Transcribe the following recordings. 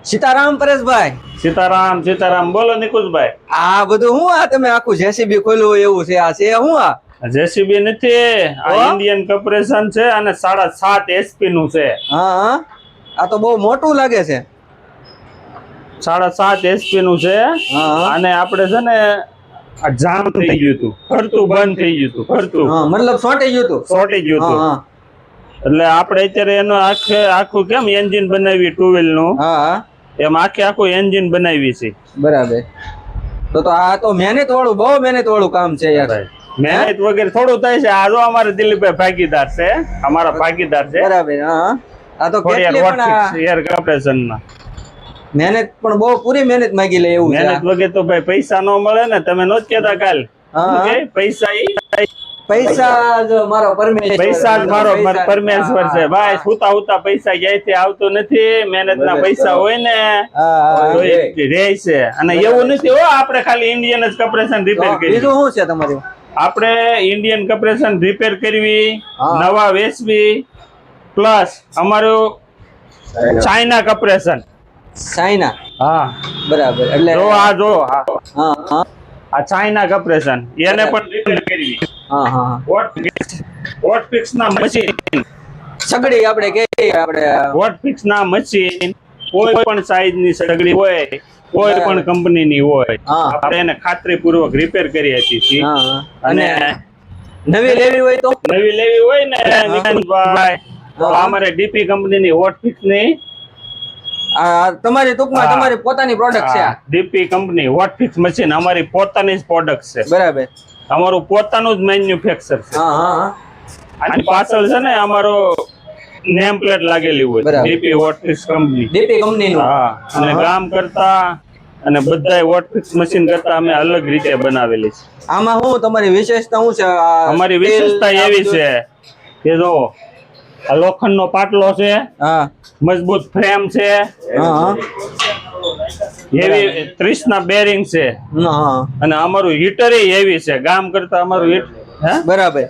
સીતારામ પરેશભાઈ. સીતારામ સીતારામ. બોલો નિકુંજભાઈ. આ બધું હું આ તમે આખું જેસીબી ખોલ્યું હોય એવું છે? આ છે હું આ? જેસીબી નથી, આ ઇન્ડિયન કોર્પોરેશન છે અને 7.5 HP નું છે. હા હા, આ તો બહુ મોટું લાગે છે. 7.5 HP નું છે. અને આપણે છે ને આ જામ થઈ ગયું હતું, ફરતું બંધ થઈ ગયું હતું, ફરતું. હા, મતલબ સોટી ગયું હતું. સોટી ગયું હતું. એટલે આપણે અત્યારે એનું આખું કેમ એન્જિન બનાવી ટુ વ્હીલ નું, હા, એમ આખું એન્જિન બનાવી છે. બરાબર. તો આ તો મહેનત વાળું, બહુ મહેનત વાળું કામ છે યાર. મહેનત વગેરે થોડું થાય છે. આ જો અમારે દિલીપભાઈ ભાગીદાર છે, અમારા ભાગીદાર છે. બરાબર. હા, આ તો કેટલી પણ એર કોર્પોરેશન ના મહેનત પણ બહુ પૂરી મહેનત માંગી લે એવું છે. મહેનત વગર તો ભાઈ પૈસા ન મળે ને. તમે નો જ કહેતા કાલ પૈસા જ મારો પરમેશ્વર, પૈસા જ મારો પરમેશ્વર છે ભાઈ. સુતા ઉતા પૈસા ક્યાંયથી આવતો નથી. મહેનત ના પૈસા હોય ને રે છે. અને એવું નથી હો આપણે ખાલી ઇન્ડિયન જ કોર્પોરેશન રિપેર કરી. બીજું શું છે તમારું? આપણે ઇન્ડિયન કોર્પોરેશન રિપેર કરવી, નવા વેચવી, પ્લસ અમારું ચાઇના કોર્પોરેશન. ચાઇના? હા, બરાબર. એટલે જો આ જો હા હા, આ ચાઇના કોર્પોરેશન એને પણ રિપેર કરવી. હા હા, વોટ ફિક્સ ના મશીન, સગડી આપણે કે આપણે વોટ ફિક્સ ના મશીન, કોઈ પણ સાઈઝ ની સગડી હોય, કોઈ પણ કંપની ની હોય, આપણે એને ખાતરીપૂર્વક રિપેર કરી હતી છીએ. અને નવી લેવી હોય તો, નવી લેવી હોય ને નિકુંજભાઈ, તો અમારે ડીપી કંપની ની વોટ ફિક્સ ની તમારી ટૂંકમાં તમારી પોતાની પ્રોડક્ટ છે. ડીપી કંપની વોટ ફિક્સ મશીન અમારી પોતાની જ પ્રોડક્ટ છે. બરાબર. અમારું પોતાનું જ મેન્યુફેક્ચર છે. હા હા, આની પાછળ છે ને અમારો નેમ પ્લેટ લાગેલી હોય, ડીપી વોટ ફિક્સ કંપની. ડીપી કંપની નું. હા, અને કામ કરતા અને બધાય વોટ ફિક્સ મશીન કરતા અમે અલગ રીતે બનાવેલી છે. આમાં શું તમારી વિશેષતા શું છે? અમારી વિશેષતા એવી છે કે જો આ લોખંડ નો પાટલો છે, મજબૂત ફ્રેમ છે, એવી 30 ના બેરિંગ છે, અને અમારું હીટર એવી છે. ગામ કરતા અમારું હીટ બરાબર.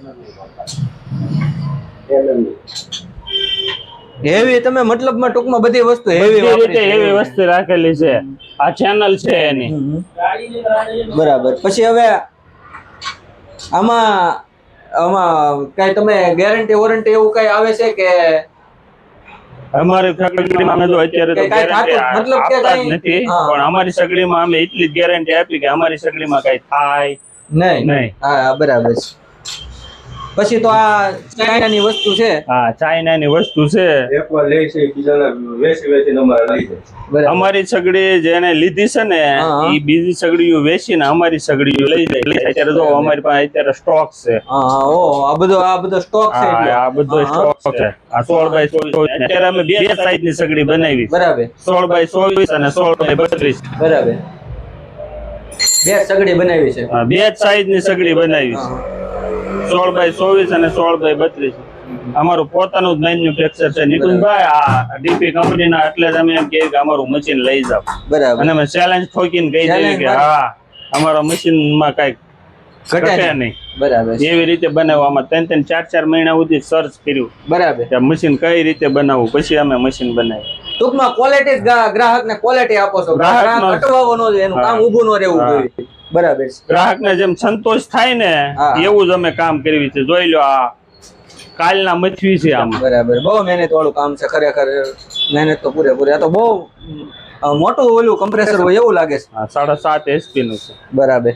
હેવી તમે મતલબમાં ટૂંકમાં બધી વસ્તુ એવી વસ્તુ રાખેલી છે. આ ચેનલ છે એની. બરાબર. પછી હવે આમાં કઈ તમે ગેરંટી વોરંટી એવું કઈ આવે છે કે? અમારી સગડીમાં અમે તો અત્યારે તો ગેરંટી આપતા જ નથી, પણ અમારી સગડીમાં અમે એટલી જ ગેરંટી આપી કે અમારી સગડીમાં કઈ થાય નહીં. હા, બરાબર છે. પછી તો આ ચાઇનાની વસ્તુ છે. હા, ચાઇનાની વસ્તુ છે. એકવાર લે છે, બીજાના વેચીને અમારે લઈ જાય. અમારી સગડી જેને લીધી છે ને, એ બીજી સગડીઓ વેચીને અમારી સગડીઓ લઈ જાય. અત્યારે તો અમારી પાસે અત્યારે સ્ટોક છે. આ બધો સ્ટોક છે. આ બધો સ્ટોક છે. આ 16x24. અત્યારે અમે બે સાઈઝ ની સગડી બનાવી. બરાબર. 16x24 અને 16x32. બરાબર. બે સગડી બનાવી છે. બે સાઈઝ ની સગડી બનાવી છે. 16x24 અને 16x32. અમારું પોતાનું જ મેન્યુફેક્ચર છે. નિકુંજભાઈ, આ ડીપી કંપની ના એટલે જ અમે એમ કહીએ કે અમારું મશીન લઈ જાવ. બરાબર. અને અમે ચેલેન્જ ઠોકીને કહી દઈએ કે હા, અમારા મશીન માં કઈ ઘટે નહીં. બરાબર. એવી રીતે બનાવવામાં 3-3, 4-4 મહિના સુધી સર્ચ કર્યું. બરાબર. કે મશીન કઈ રીતે બનાવવું, પછી અમે મશીન બનાવ્યું. ટૂંકમાં ક્વોલિટી ગ્રાહક ને ક્વોલિટી આપો છો. ગ્રાહક અટવાવો ન જોઈએ, એનું કામ ઊભું ન રહેવું જોઈએ. બરાબર. ગ્રાહક ને જેમ સંતોષ થાય ને એવું જ અમે કામ કરવી છે. જોઈ લો, આ કાલના મથવી છે આમ. બરાબર. બહુ મહેનત વાળું કામ છે ખરેખર. મહેનત તો પૂરેપૂરી. આ તો બહુ મોટું ઓલું કમ્પ્રેસર હોય એવું લાગે છે. 7.5 HP નું છે. બરાબર.